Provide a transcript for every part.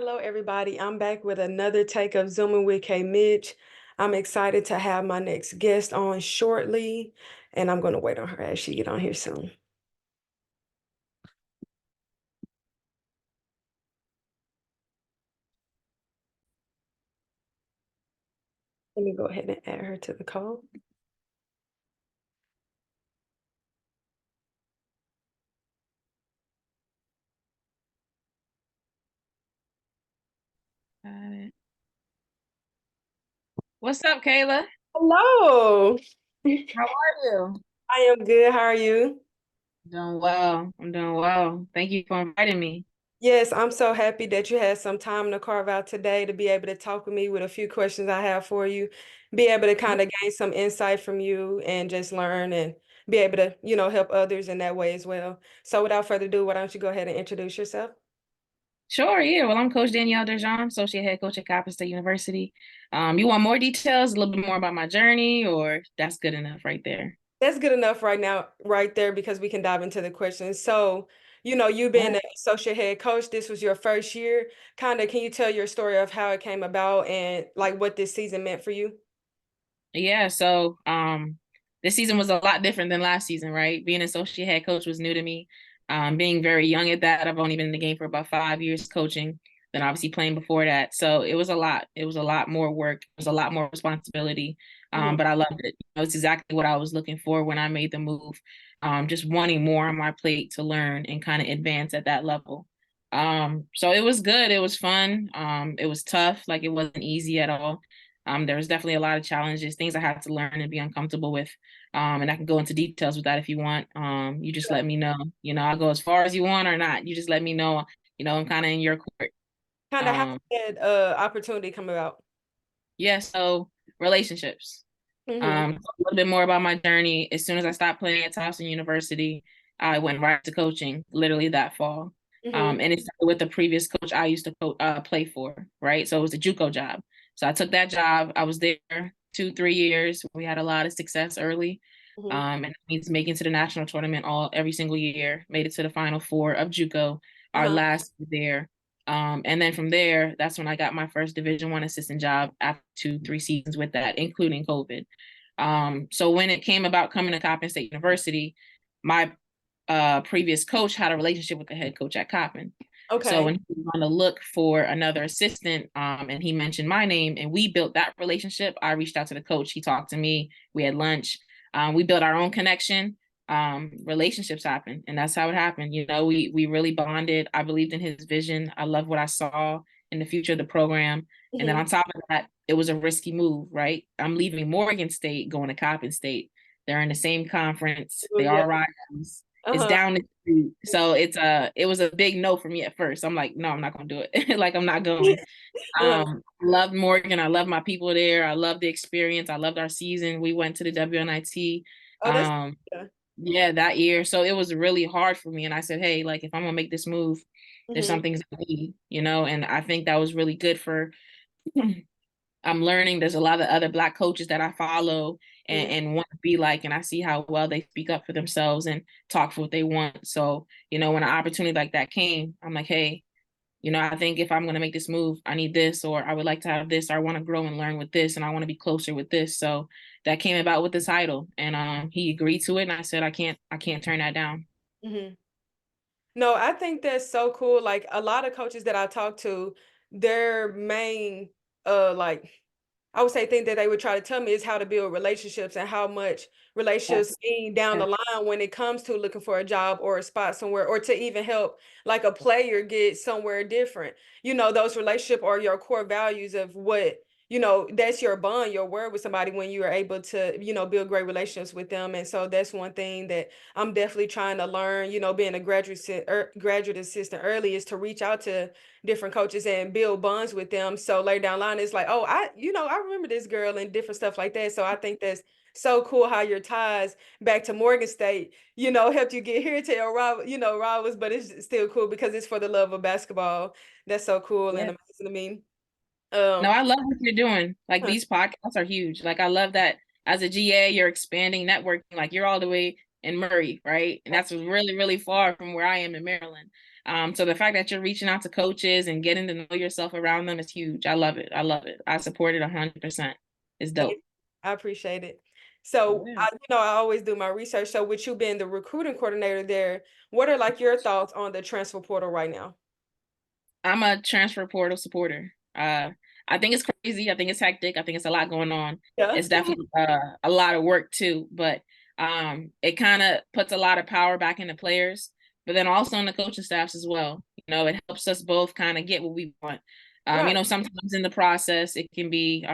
Hello, everybody. I'm back with another take of Zooming with Kaymitch. I'm excited to have my next guest on shortly, and I'm going to wait on her as she get on here soon. Let me go ahead and add her to the call. Got it. What's up, Kayla? Hello. How are you? I am good. How are you? Doing well. I'm doing well. Thank you for inviting me. Yes, I'm so happy that you had some time to carve out today to be able to talk with me with a few questions I have for you, be able to kind of gain some insight from you and just learn and be able to, help others in that way as well. So without further ado, why don't you go ahead and introduce yourself? Sure, yeah. Well, I'm Coach Danni Durjan, Associate Head Coach at Coppin State University. You want more details, a little bit more about my journey, or that's good enough right there? That's good enough right now, right there, because we can dive into the questions. So, you being an associate head coach, this was your first year. Kind of, can you tell your story of how it came about and like what this season meant for you? Yeah, so this season was a lot different than last season, right? Being associate head coach was new to me. Being very young at that, I've only been in the game for about 5 years coaching, then obviously playing before that. So it was a lot. It was a lot more work. It was a lot more responsibility. Mhm. But I loved it. It's exactly what I was looking for when I made the move. Just wanting more on my plate to learn and kind of advance at that level. So it was good. It was fun. It was tough. Like it wasn't easy at all. There was definitely a lot of challenges, things I had to learn and be uncomfortable with. And I can go into details with that if you want. You just let me know. I'll go as far as you want or not. You just let me know. I'm kind of in your court. Kind of how Um, did that opportunity come about? yeah, so relationships. Hmm. A little bit more about my journey. As soon as I stopped playing at Towson University, I went right to coaching, literally that fall. Hmm. And it started with the previous coach I used to play for, right? So it was a JUCO job. So I took that job. I was there 2, 3 years. We had a lot of success early. Hmm. And it means making to the national tournament every single year, made it to the final four of JUCO, our Uh-huh. last year there. And then from there, that's when I got my first Division I assistant job after 2, 3 seasons with that, including COVID. So when it came about coming to Coppin State University, my previous coach had a relationship with the head coach at Coppin. So Okay. when he was on the look for another assistant, and he mentioned my name, and we built that relationship, I reached out to the coach. He talked to me. We had lunch. We built our own connection. Relationships happened, and that's how it happened. We really bonded. I believed in his vision. I love what I saw in the future of the program. And then Hmm. on top of that, it was a risky move, right? I'm leaving Morgan State, going to Coppin State. They're in the same conference. They Yeah. are rivals. It's Uh-huh. down the street. So it was a big no for me at first. I'm like, no, I'm not gonna do it. Like I'm not going. Uh-huh. I loved Morgan. I loved my people there. I loved the experience. I loved our season. We went to the WNIT. Oh, that's Um, yeah. yeah, that year. So it was really hard for me. And I said, hey, like if I'm gonna make this move, there's Hmm. some things I need. And I think that was really good for I'm learning there's a lot of other Black coaches that I follow Hmm. and want to be like, and I see how well they speak up for themselves and talk for what they want. So, when an opportunity like that came, I'm like, hey, I think if I'm going to make this move, I need this, or I would like to have this, or I want to grow and learn with this, and I want to be closer with this. So that came about with the title, and he agreed to it, and I said, I can't turn that down. Hmm. No, I think that's so cool. Like a lot of coaches that I talk to, their main like I would say thing that they would try to tell me is how to build relationships and how much Yeah. relationships mean down the line when it comes to looking for a job or a spot somewhere or to even help like a player get somewhere different. Those relationships are your core values of what, that's your bond, your word with somebody when you are able to, build great relationships with them. And so that's one thing that I'm definitely trying to learn, being a graduate assistant early is to reach out to different coaches and build bonds with them. So later down the line, it's like, oh, I remember this girl and different stuff like that. So I think that's so cool how your ties back to Morgan State, helped you get here to your rivals, but it's still cool because it's for the love of basketball. That's so cool and Yeah. amazing to me. No, Um, I love what you're doing. Like huh, these podcasts are huge. Like I love that as a GA, you're expanding networking. Like you're all the way in Murray, right? And that's really, really far from where I am in Maryland. So the fact that you're reaching out to coaches and getting to know yourself around them is huge. I love it. I love it. I support it 100%. It's dope. I appreciate it. So, Yeah. I always do my research. So, with you being the recruiting coordinator there, what are like your thoughts on the transfer portal right now? I'm a transfer portal supporter. I think it's crazy. I think it's hectic. I think it's a lot going on. Yeah. It's definitely a lot of work too, but it kind of puts a lot of power back into players, but then also in the coaching staffs as well. It helps us both kind of get what we want. Right. Sometimes in the process, it can be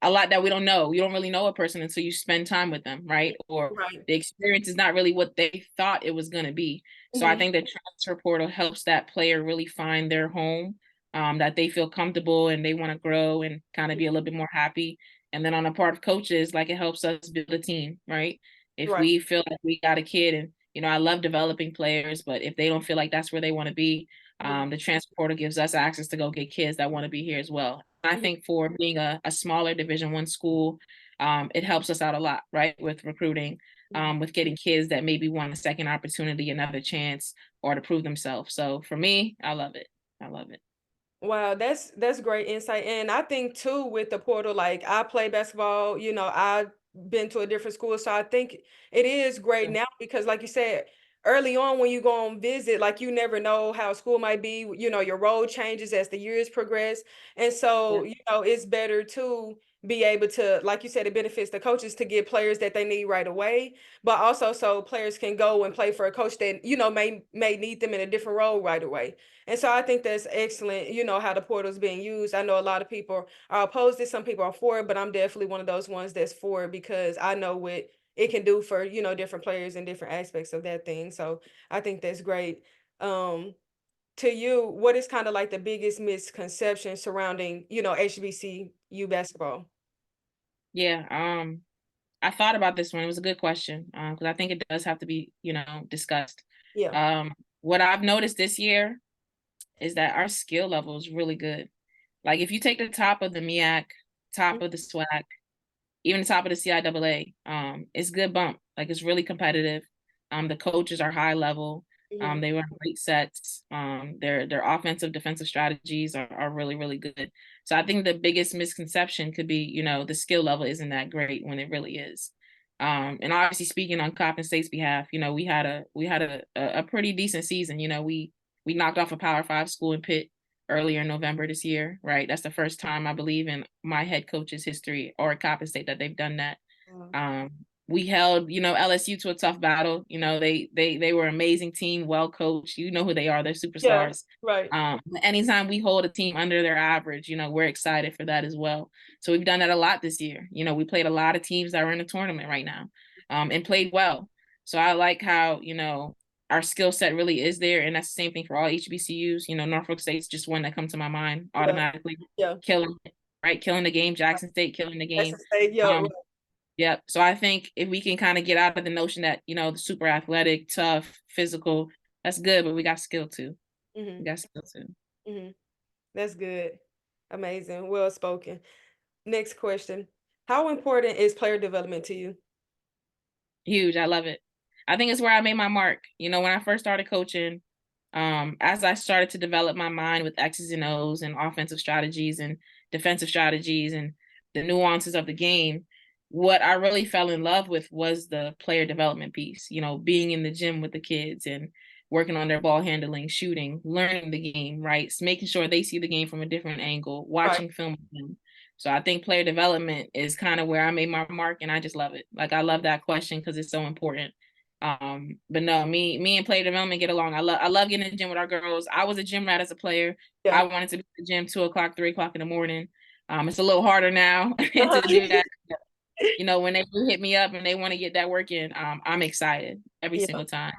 a lot that we don't know. You don't really know a person until you spend time with them, right? Or Right. the experience is not really what they thought it was going to be. So I Hmm. think the transfer portal helps that player really find their home, that they feel comfortable and they want to grow and kind of be a little bit more happy. And then on the part of coaches, like it helps us build a team, right? If Right. we feel like we got a kid and, I love developing players, but if they don't feel like that's where they want to be, Mhm. the transfer portal gives us access to go get kids that want to be here as well. I Mhm. think for being a smaller Division I school, it helps us out a lot, right, with recruiting, Mhm. with getting kids that maybe want a second opportunity, another chance, or to prove themselves. So for me, I love it. I love it. Wow, that's great insight. And I think too with the portal, like I play basketball, I've been to a different school. So I think it is great Yeah. now because like you said, early on when you go on visit, like you never know how school might be, your role changes as the years progress. And Yeah. so, it's better to be able to, like you said, it benefits the coaches to get players that they need right away, but also so players can go and play for a coach that, may need them in a different role right away. And so I think that's excellent, how the portal is being used. I know a lot of people are opposed to it, some people are for it, but I'm definitely one of those ones that's for it because I know what it can do for, different players and different aspects of that thing. So I think that's great. Um, to you, what is kind of like the biggest misconception surrounding, HBCU basketball? Yeah. I thought about this one. It was a good question because I think it does have to be, discussed. Yeah. Um, what I've noticed this year is that our skill level is really good. Like if you take the top of the MEAC, top of the SWAC, even the top of the CIAA, it's good bump. Like it's really competitive. The coaches are high level. Mm-hmm. They run great sets. Their offensive defensive strategies are really really good. So I think the biggest misconception could be, the skill level isn't that great when it really is. And obviously speaking on Coppin State's behalf, we had a pretty decent season. We knocked off a Power Five school in Pitt earlier in November this year, right? That's the first time I believe in my head coach's history or Coppin State that they've done that. Um, we held, LSU to a tough battle. They were an amazing team, well coached. You know who they are, they're Yeah. superstars. Right. Anytime we hold a team under their average, we're excited for that as well. So we've done that a lot this year. We played a lot of teams that are in the tournament right now, and played well. So I like how, our skill set really is there. And that's the same thing for all HBCUs. Norfolk State's just one that comes to my mind Yeah. automatically. Yeah. Killing it, right? Killing the game. Jackson State killing the That's game. the state. Yeah. Right. Um, yeah. So I think if we can kind of get out of the notion that, the super athletic, tough, physical, that's good, but we got skill too. We Mm-hmm. got skill too. Mm-hmm. That's good. Amazing. Well spoken. Next question. How important is player development to you? Huge. I love it. I think it's where I made my mark. When I first started coaching, as I started to develop my mind with X's and O's and offensive strategies and defensive strategies and the nuances of the game, what I really fell in love with was the player development piece, being in the gym with the kids and working on their ball handling, shooting, learning the game, right? So making sure they see the game from a different angle, Right. watching film with them. So I think player development is kind of where I made my mark and I just love it. Like I love that question because it's so important. But no, me and player development get along. I love getting in the gym with our girls. I was a gym rat as a player. Yeah. I wanted to be in the gym 2 o'clock, 3 o'clock in the morning. It's a little harder now Uh-huh. to do that. When they do hit me up and they want to get that work in, I'm excited every Yeah. single time.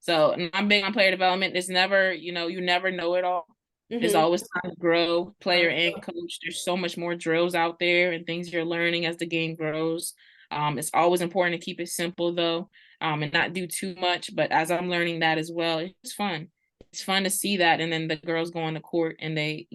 So I'm big on player development. It's never, you never know it all. There's Mm-hmm. always time to grow, player and coach. There's so much more drills out there and things you're learning as the game grows. It's always important to keep it simple though, and not do too much. But as I'm learning that as well, it's fun. It's fun to see that, and then the girls go on the court and they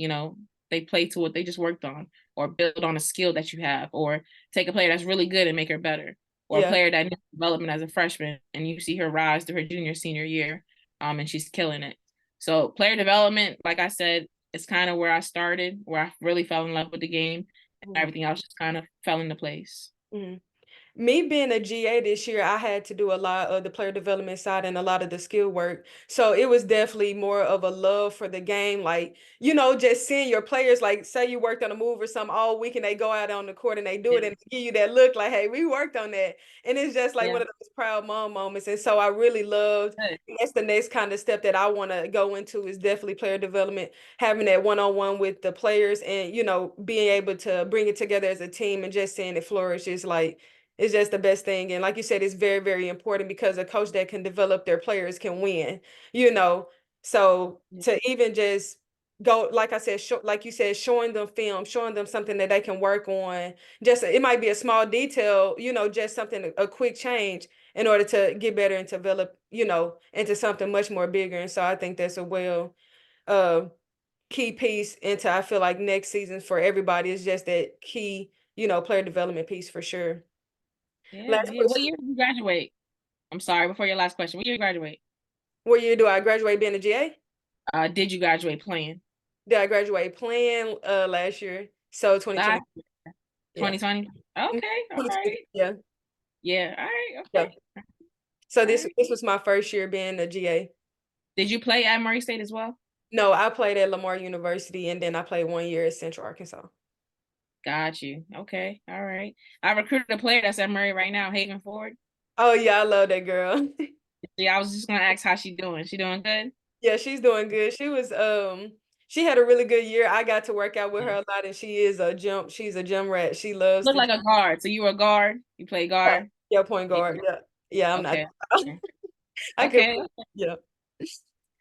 play to what they just worked on, or build on a skill that you have, or take a player that's really good and make her better, or a Yeah. player that needs development as a freshman and you see her rise to her junior, senior year. and she's killing it. So player development, like I said, it's kind of where I started, where I really fell in love with the game, and Mhm. everything else just kind of fell into place. Mhm. Me being a GA this year, I had to do a lot of the player development side and a lot of the skill work. So it was definitely more of a love for the game. Like, just seeing your players, like say you worked on a move or something all week and they go out on the court and they do Yeah. it and give you that look like, hey, we worked on that. And it's just like one Yeah. of those proud mom moments. And so I really loved, Good. that's the next kind of step that I want to go into is definitely player development, having that one-on-one with the players and, being able to bring it together as a team and just seeing it flourish is like, it's just the best thing. And like you said, it's very, very important because a coach that can develop their players can win, you know. So Yeah. to even just go, like I said, like you said, showing them film, showing them something that they can work on. Just it might be a small detail, just something, a quick change in order to get better and develop, into something much more bigger. And so I think that's a uh key piece into I feel like next season for everybody is just that key, player development piece for sure. Yeah. Last Yeah. What question. year did you graduate? I'm sorry, before your last question. What year did you graduate? What year do I graduate being a GA? Did you graduate playing? Did I graduate playing last year? So 2020. Last Yeah. 2020? Mhm. Okay, all 2020, right. yeah. Yeah, all right, Yeah. okay. So All this right. this was my first year being a GA. Did you play at Murray State as well? No, I played at Lamar University and then I played 1 year at Central Arkansas. Got you. Okay, all right. I recruited a player that's at Murray right now, Haven Ford. Oh yeah, I love that girl. Yeah, I was just gonna ask how she doing. She doing good? Yeah, she's doing good. She had a really good year. I got to work out with her Yeah. a lot and she's a gym rat. She loves Look to like a guard. So you were a guard. You play yeah, guard. yeah, point Yeah. guard. Yeah. Yeah, I'm not Okay. Okay. I could Okay. yeah.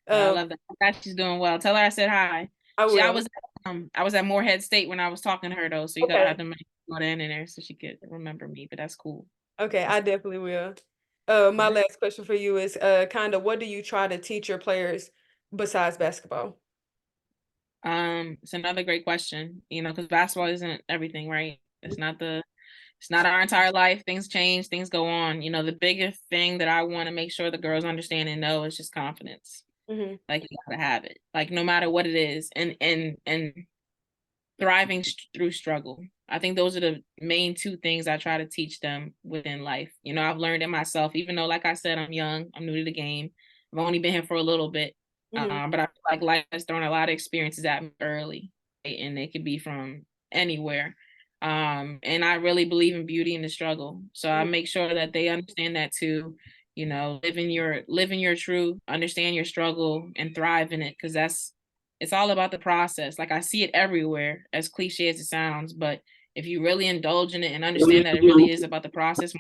I Um, love that. I'm glad she's doing well. Tell her I said hi. I She, will. I was at Morehead State when I was talking to her though, so you gotta have Okay. to make go in there so she could remember me. But that's cool. Okay, That's I definitely will. all My right. last question for you is kind of what do you try to teach your players besides basketball? It's another great question. Because basketball isn't everything, right? It's not our entire life. Things change, things go on. The biggest thing that I want to make sure the girls understand and know is just confidence. Hmm. Like you gotta have it. Like no matter what it is, and thriving through struggle. I think those are the main two things I try to teach them within life. I've learned it myself, even though, like I said, I'm young, I'm new to the game. I've only been here for a little bit, Hmm. but I feel like life has thrown a lot of experiences at me early, right? And it could be from anywhere. And I really believe in beauty in the struggle, so I make sure that they understand that too. Living your truth, understand your struggle, and thrive in it, because it's all about the process. Like I see it everywhere, as cliche as it sounds, but if you really indulge in it and understand that it really is about the process,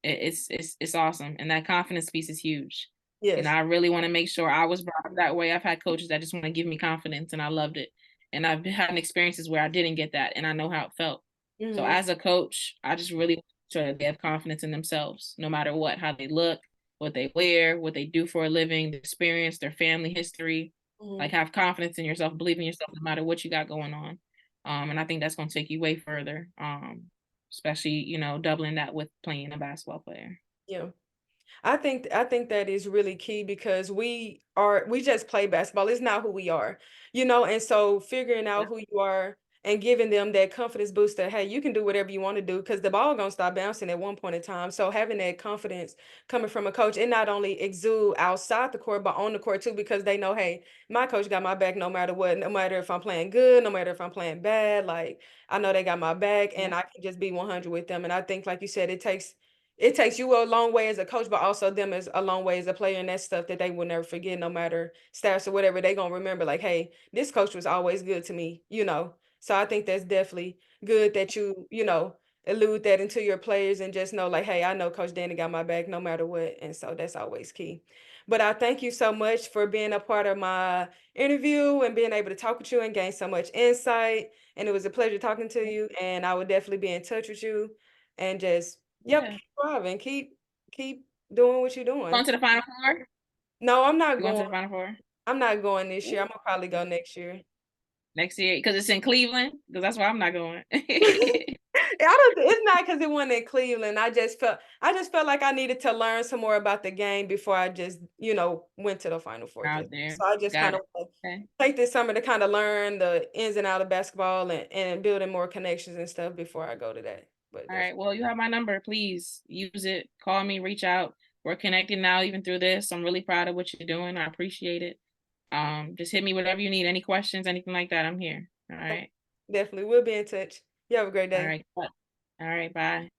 it's awesome, and that confidence piece is huge. Yes. I really want to make sure I was brought up that way. I've had coaches that just want to give me confidence, and I loved it. And I've had experiences where I didn't get that, and I know how it felt. So Hmm. as a coach, I just really want to make sure that they have confidence in themselves, no matter what, how they look, what they wear, what they do for a living, their experience, their family history. Hmm. Like have confidence in yourself, believe in yourself, no matter what you got going on. And I think that's going to take you way further. Especially doubling that with playing a basketball player. Yeah. I think that is really key because we just play basketball. It's not who we are, and so figuring Yeah. out who you are and giving them that confidence boost that hey, you can do whatever you want to do because the ball gonna stop bouncing at one point in time. So having that confidence coming from a coach, it not only exude outside the court but on the court too because they know hey, my coach got my back no matter what, no matter if I'm playing good, no matter if I'm playing bad. Like I know they got my back Yeah. and I can just be 100 with them. And I think like you said, it takes you a long way as a coach, but also them as a long way as a player. And that's stuff that they will never forget, no matter stats or whatever. They gonna remember, like, hey, this coach was always good to me. So I think that's definitely good that you allude that into your players and just know, like, hey, I know Coach Danny got my back no matter what. And so that's always key. But I thank you so much for being a part of my interview and being able to talk with you and gain so much insight. And it was a pleasure talking to you. And I would definitely be in touch with you and just yep, Yeah. keep thriving. Keep doing what you're doing. Going to the Final Four? No, I'm not You going going. to the Final Four? I'm not going this year. I'm Ooh. gonna probably go next year. next year because it's in Cleveland. Because that's why I'm not going. I don't it's not because it wasn't in Cleveland. I just felt like I needed to learn some more about the game before I just, went to the Final Four Out just there. so I just Got kind it. of Okay. take this summer to kind of learn the ins and out of basketball and building more connections and stuff before I go to that. But All right. definitely. Well, you have my number. Please use it. Call me, reach out. We're connected now, even through this. I'm really proud of what you're doing. I appreciate it. Just hit me whatever you need. Any questions, anything like that. I'm here. All right. Definitely. We'll be in touch. You have a great All day. right. All right. Bye.